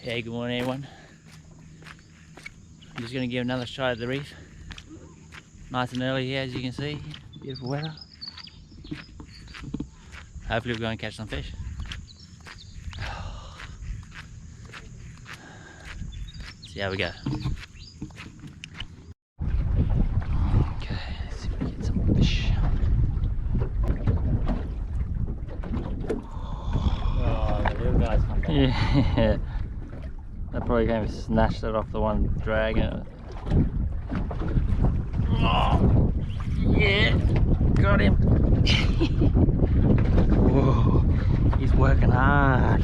Yeah, good morning everyone. I'm just going to give another shot at the reef. Nice and early here, as you can see. Beautiful weather. Hopefully we'll go and catch some fish. See how we go. Okay, let's see if we get some fish. Oh, the little guys come back. Yeah. That probably came and snatched it off the one dragging it. Oh, yeah, got him. Whoa, he's working hard.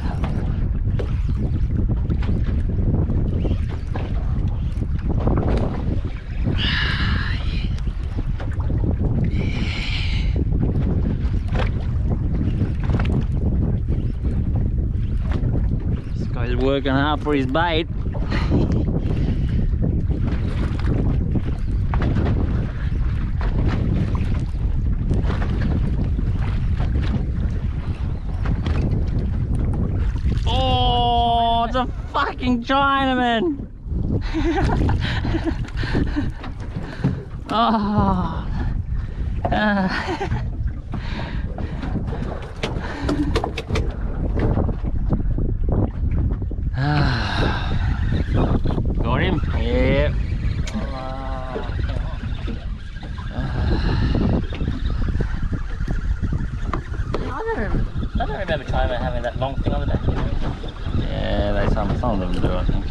This guy's working hard for his bait. Oh, it's a fucking Chinaman! Oh. Got him? Yep. I don't remember China having that long thing on the back. Yeah, some of them do, I think.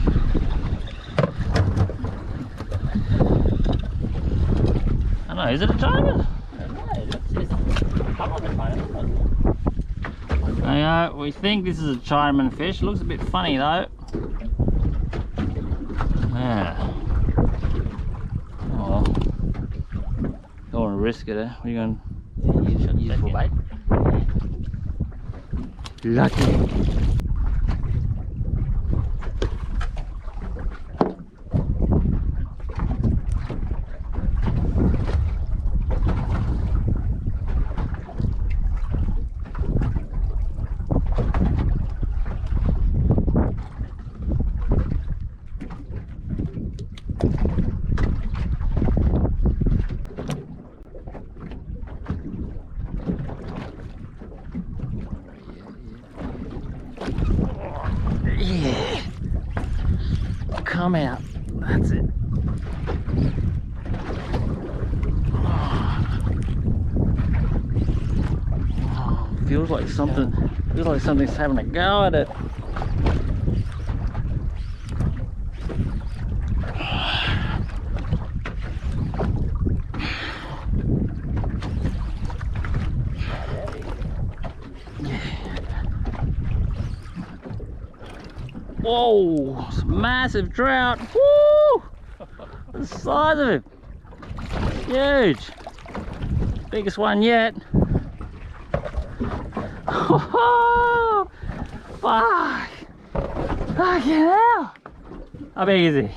I don't know, is it a Chinaman? We think this is a Chinaman fish. Looks a bit funny though. Yeah. Oh, don't want to risk it, eh? What are you going to use for bait? Lucky. Yeah, come out. That's it. Oh, feels like something's having a go at it. Whoa, it's a massive trout. Woo! The size of it. Huge. Biggest one yet. Oh, fuck. Fucking hell. How big is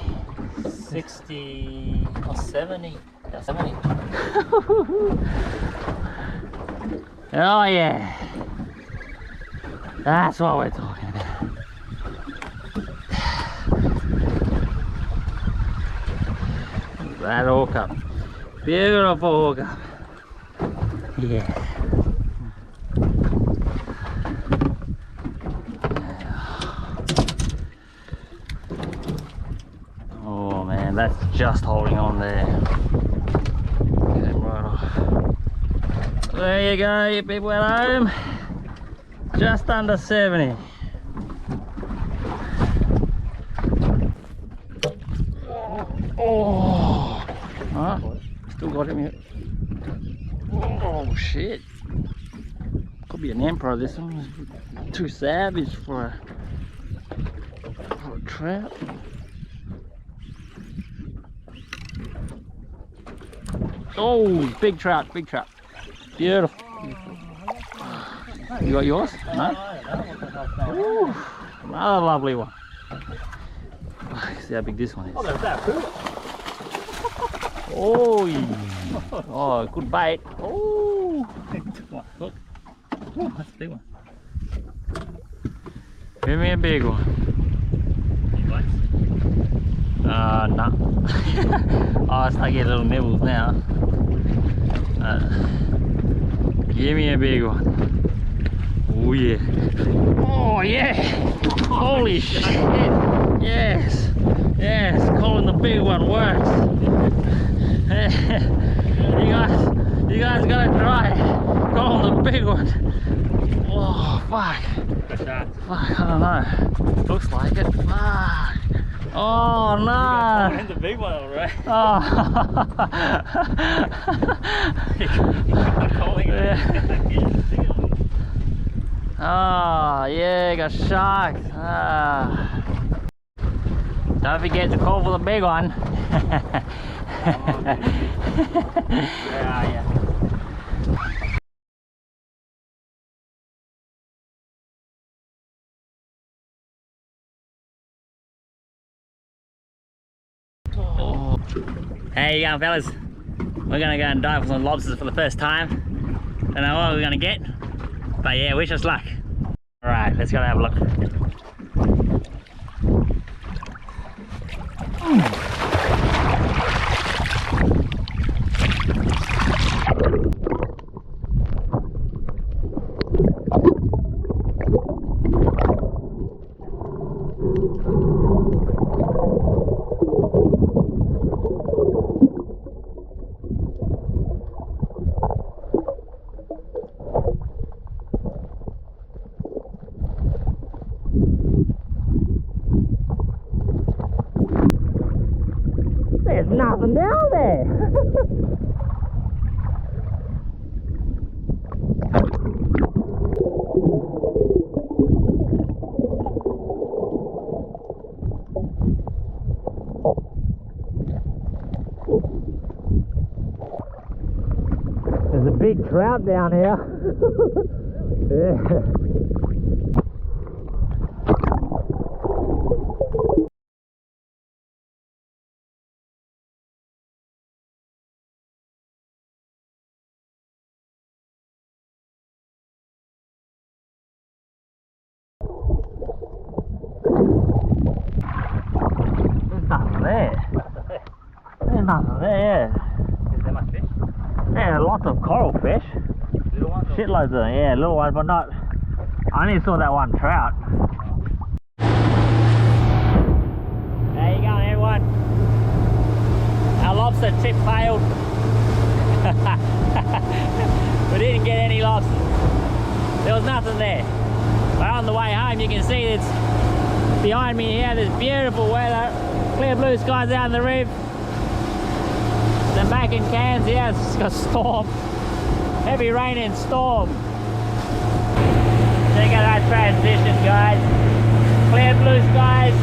he? 60 or 70. Yeah, 70. Oh yeah. That's what we're talking about. That hookup. Beautiful hookup. Yeah. Oh man, that's just holding on there. Get him right off. There you go, you people at home. Just under 70. Oh, still got him yet. Oh shit. Could be an emperor. This one is too savage for a trout. Oh, big trout, big trout. Beautiful. You got yours? No? Ooh, another lovely one. See how big this one is. Oh, there's that food. Oh, yeah. Oh, good bite. Oh, Look. Oh, that's a big one. give me a big one. No. Oh, it's like getting little nibbles now. Give me a big one. Oh yeah. Oh yeah. Holy shit. Yes. Yes. Calling the big one works. You guys gotta try calling the big one. Oh fuck. Fuck, I don't know. Looks like it. Fuck. Oh no! The big one, alright. Oh. Oh yeah, got sharks. Ah. Don't forget to call for the big one. Where are you? Oh. Hey, you going, fellas? We're gonna go and dive for some lobsters for the first time. Don't know what we're gonna get, but yeah, wish us luck. Alright, let's go and have a look. There's nothing down there. There's a big trout down here. Yeah. There's nothing there. There's nothing there. Is there much fish? Yeah, lots of coral fish. Little ones? Or... Shitloads of them, yeah, little ones, but not. I only saw that one trout. There you go, everyone. Our lobster trip failed. We didn't get any lobsters. There was nothing there. But on the way home, you can see it's behind me here. There's beautiful weather, clear blue skies out in the reef. Then back in Cairns, yeah, it's got storm, heavy rain and storm. Check out that transition, guys. Clear blue skies,